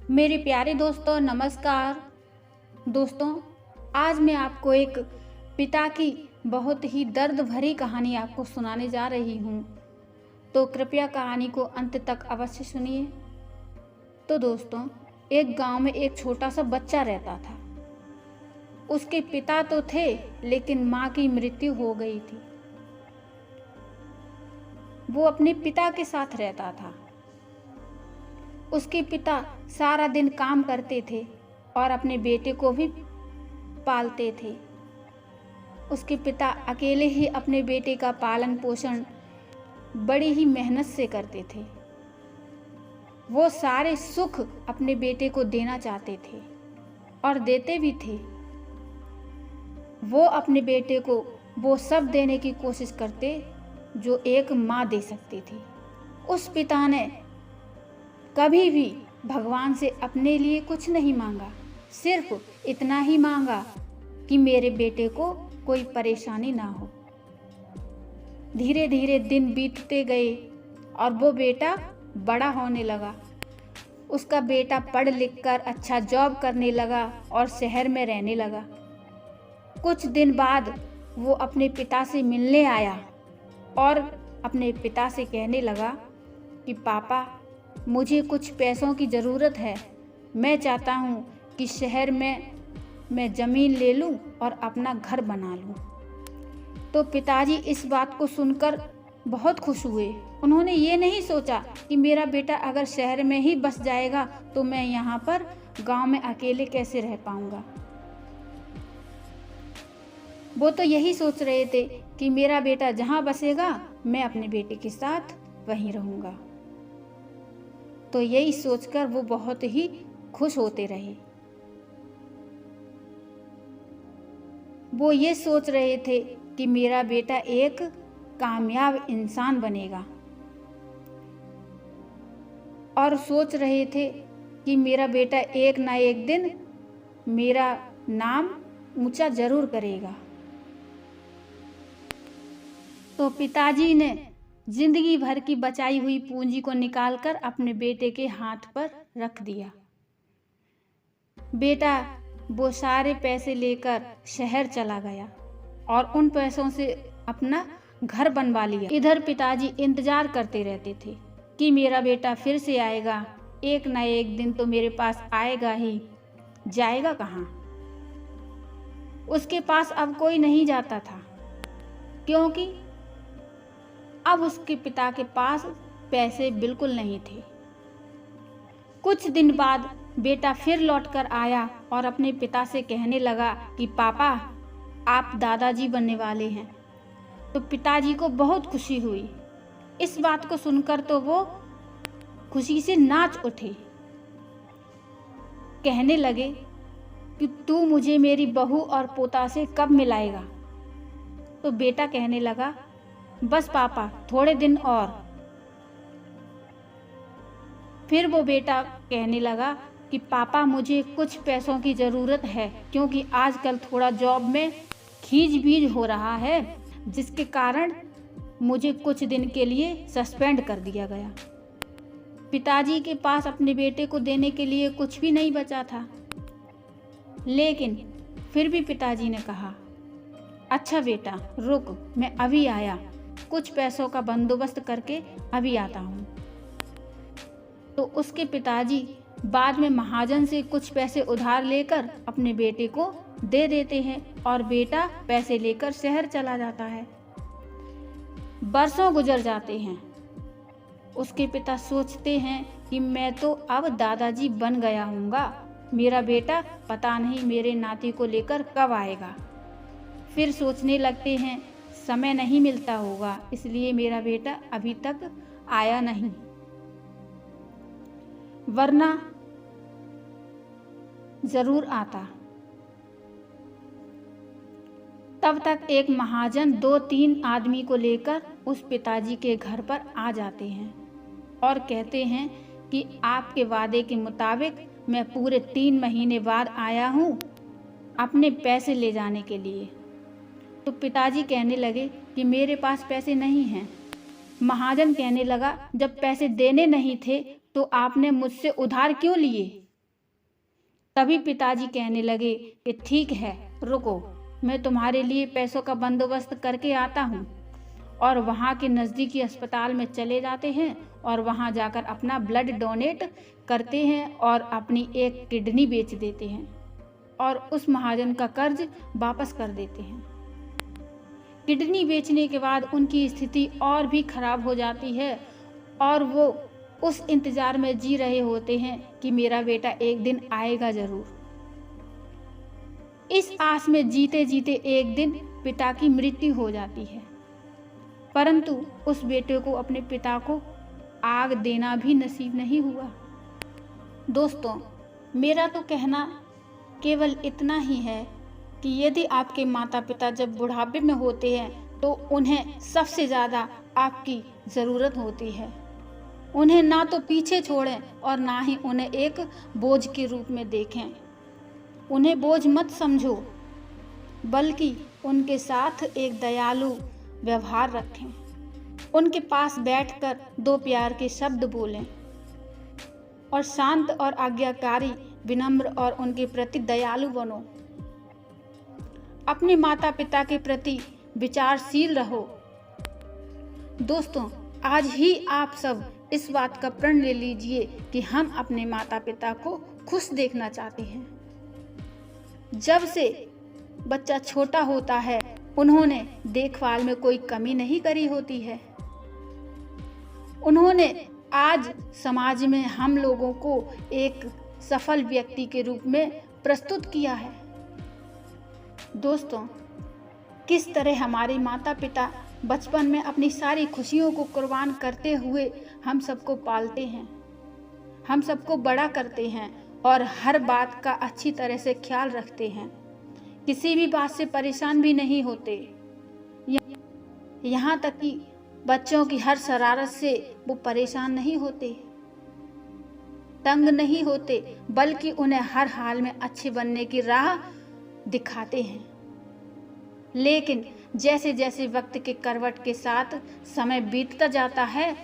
मेरे प्यारे दोस्तों, नमस्कार। दोस्तों, आज मैं आपको एक पिता की बहुत ही दर्द भरी कहानी आपको सुनाने जा रही हूँ। तो कृपया कहानी को अंत तक अवश्य सुनिए। तो दोस्तों, एक गांव में एक छोटा सा बच्चा रहता था। उसके पिता तो थे, लेकिन माँ की मृत्यु हो गई थी। वो अपने पिता के साथ रहता था। उसके पिता सारा दिन काम करते थे और अपने बेटे को भी पालते थे। उसके पिता अकेले ही अपने बेटे का पालन पोषण बड़ी ही मेहनत से करते थे। वो सारे सुख अपने बेटे को देना चाहते थे और देते भी थे। वो अपने बेटे को वो सब देने की कोशिश करते जो एक माँ दे सकती थी। उस पिता ने कभी भी भगवान से अपने लिए कुछ नहीं मांगा, सिर्फ इतना ही मांगा कि मेरे बेटे को कोई परेशानी ना हो। धीरे धीरे दिन बीतते गए और वो बेटा बड़ा होने लगा। उसका बेटा पढ़ लिख कर अच्छा जॉब करने लगा और शहर में रहने लगा। कुछ दिन बाद वो अपने पिता से मिलने आया और अपने पिता से कहने लगा कि पापा, मुझे कुछ पैसों की ज़रूरत है। मैं चाहता हूँ कि शहर में मैं ज़मीन ले लूँ और अपना घर बना लूँ। तो पिताजी इस बात को सुनकर बहुत खुश हुए। उन्होंने ये नहीं सोचा कि मेरा बेटा अगर शहर में ही बस जाएगा तो मैं यहाँ पर गांव में अकेले कैसे रह पाऊँगा। वो तो यही सोच रहे थे कि मेरा बेटा जहाँ बसेगा मैं अपने बेटे के साथ वहीं रहूँगा। तो यही सोचकर वो बहुत ही खुश होते रहे। वो ये सोच रहे थे कि मेरा बेटा एक कामयाब इंसान बनेगा और सोच रहे थे कि मेरा बेटा एक ना एक दिन मेरा नाम ऊंचा जरूर करेगा। तो पिताजी ने जिंदगी भर की बचाई हुई पूंजी को निकालकर अपने बेटे के हाथ पर रख दिया। बेटा वो सारे पैसे लेकर शहर चला गया और उन पैसों से अपना घर बनवा लिया। इधर पिताजी इंतजार करते रहते थे कि मेरा बेटा फिर से आएगा, एक ना एक दिन तो मेरे पास आएगा ही, जाएगा कहाँ। उसके पास अब कोई नहीं जाता था, क्योंकि अब उसके पिता के पास पैसे बिल्कुल नहीं थे। कुछ दिन बाद बेटा फिर लौटकर आया और अपने पिता से कहने लगा कि पापा, आप दादाजी बनने वाले हैं। तो पिताजी को बहुत खुशी हुई। इस बात को सुनकर तो वो खुशी से नाच उठे। कहने लगे कि तू मुझे मेरी बहू और पोता से कब मिलाएगा। तो बेटा कहने लगा, बस पापा, थोड़े दिन और। फिर वो बेटा कहने लगा कि पापा, मुझे कुछ पैसों की ज़रूरत है, क्योंकि आजकल थोड़ा जॉब में खींच बीज हो रहा है, जिसके कारण मुझे कुछ दिन के लिए सस्पेंड कर दिया गया। पिताजी के पास अपने बेटे को देने के लिए कुछ भी नहीं बचा था, लेकिन फिर भी पिताजी ने कहा, अच्छा बेटा रुक, मैं अभी आया, कुछ पैसों का बंदोबस्त करके अभी आता हूँ। तो उसके पिताजी बाद में महाजन से कुछ पैसे उधार लेकर अपने बेटे को दे देते हैं और बेटा पैसे लेकर शहर चला जाता है। बरसों गुजर जाते हैं। उसके पिता सोचते हैं कि मैं तो अब दादाजी बन गया हूँगा, मेरा बेटा पता नहीं मेरे नाती को लेकर कब आएगा। फिर सोचने लगते हैं समय नहीं मिलता होगा, इसलिए मेरा बेटा अभी तक आया नहीं, वरना जरूर आता। तब तक एक महाजन 2-3 आदमी को लेकर उस पिताजी के घर पर आ जाते हैं और कहते हैं कि आपके वादे के मुताबिक मैं पूरे 3 महीने बाद आया हूँ अपने पैसे ले जाने के लिए। तो पिताजी कहने लगे कि मेरे पास पैसे नहीं हैं। महाजन कहने लगा, जब पैसे देने नहीं थे तो आपने मुझसे उधार क्यों लिए? तभी पिताजी कहने लगे कि ठीक है, रुको, मैं तुम्हारे लिए पैसों का बंदोबस्त करके आता हूँ। और वहाँ के नज़दीकी अस्पताल में चले जाते हैं और वहाँ जाकर अपना ब्लड डोनेट करते हैं और अपनी एक किडनी बेच देते हैं और उस महाजन का कर्ज वापस कर देते हैं। किडनी बेचने के बाद उनकी स्थिति और भी खराब हो जाती है और वो उस इंतज़ार में जी रहे होते हैं कि मेरा बेटा एक दिन आएगा ज़रूर। इस आस में जीते जीते एक दिन पिता की मृत्यु हो जाती है, परंतु उस बेटे को अपने पिता को आग देना भी नसीब नहीं हुआ। दोस्तों, मेरा तो कहना केवल इतना ही है कि यदि आपके माता पिता जब बुढ़ापे में होते हैं तो उन्हें सबसे ज़्यादा आपकी ज़रूरत होती है। उन्हें ना तो पीछे छोड़ें और ना ही उन्हें एक बोझ के रूप में देखें। उन्हें बोझ मत समझो, बल्कि उनके साथ एक दयालु व्यवहार रखें। उनके पास बैठकर दो प्यार के शब्द बोलें और शांत और आज्ञाकारी, विनम्र और उनके प्रति दयालु बनो। अपने माता पिता के प्रति विचारशील रहो। दोस्तों, आज ही आप सब इस बात का प्रण ले लीजिए कि हम अपने माता पिता को खुश देखना चाहते हैं। जब से बच्चा छोटा होता है उन्होंने देखभाल में कोई कमी नहीं करी होती है। उन्होंने आज समाज में हम लोगों को एक सफल व्यक्ति के रूप में प्रस्तुत किया है। दोस्तों, किस तरह हमारे माता पिता बचपन में अपनी सारी खुशियों को कुर्बान करते हुए हम सबको पालते हैं, हम सबको बड़ा करते हैं और हर बात का अच्छी तरह से ख्याल रखते हैं, किसी भी बात से परेशान भी नहीं होते। यहाँ तक कि बच्चों की हर शरारत से वो परेशान नहीं होते, तंग नहीं होते, बल्कि उन्हें हर हाल में अच्छे बनने की राह दिखाते हैं। लेकिन जैसे जैसे वक्त के करवट के साथ समय बीतता जाता है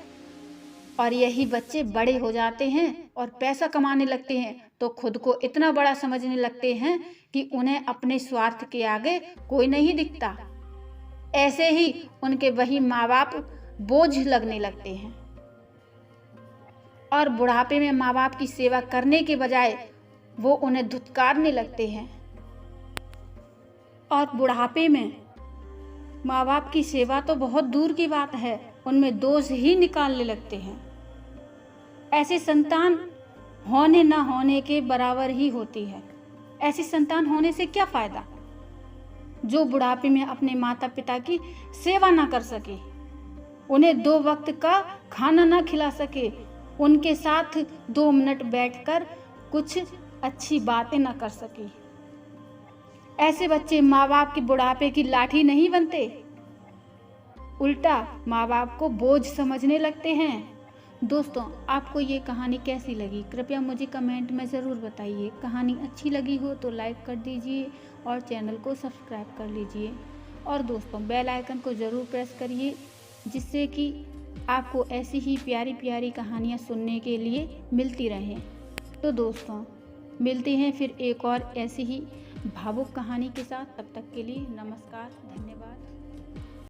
और यही बच्चे बड़े हो जाते हैं और पैसा कमाने लगते हैं तो खुद को इतना बड़ा समझने लगते हैं कि उन्हें अपने स्वार्थ के आगे कोई नहीं दिखता। ऐसे ही उनके वही माँ बाप बोझ लगने लगते हैं और बुढ़ापे में माँ बाप की सेवा करने के बजाय वो उन्हें धुतकारने लगते हैं और बुढ़ापे में माँ बाप की सेवा तो बहुत दूर की बात है, उनमें दोष ही निकालने लगते हैं। ऐसी संतान होने ना होने के बराबर ही होती है। ऐसी संतान होने से क्या फायदा जो बुढ़ापे में अपने माता पिता की सेवा ना कर सके, उन्हें 2 वक्त का खाना ना खिला सके, उनके साथ 2 मिनट बैठकर कुछ अच्छी बातें ना कर सके। ऐसे बच्चे माँ बाप की बुढ़ापे की लाठी नहीं बनते, उल्टा माँ बाप को बोझ समझने लगते हैं। दोस्तों, आपको ये कहानी कैसी लगी कृपया मुझे कमेंट में ज़रूर बताइए। कहानी अच्छी लगी हो तो लाइक कर दीजिए और चैनल को सब्सक्राइब कर लीजिए और दोस्तों बेल आइकन को ज़रूर प्रेस करिए, जिससे कि आपको ऐसी ही प्यारी प्यारी कहानियाँ सुनने के लिए मिलती रहें। तो दोस्तों, मिलते हैं फिर एक और ऐसी ही भावुक कहानी के साथ। तब तक के लिए नमस्कार, धन्यवाद।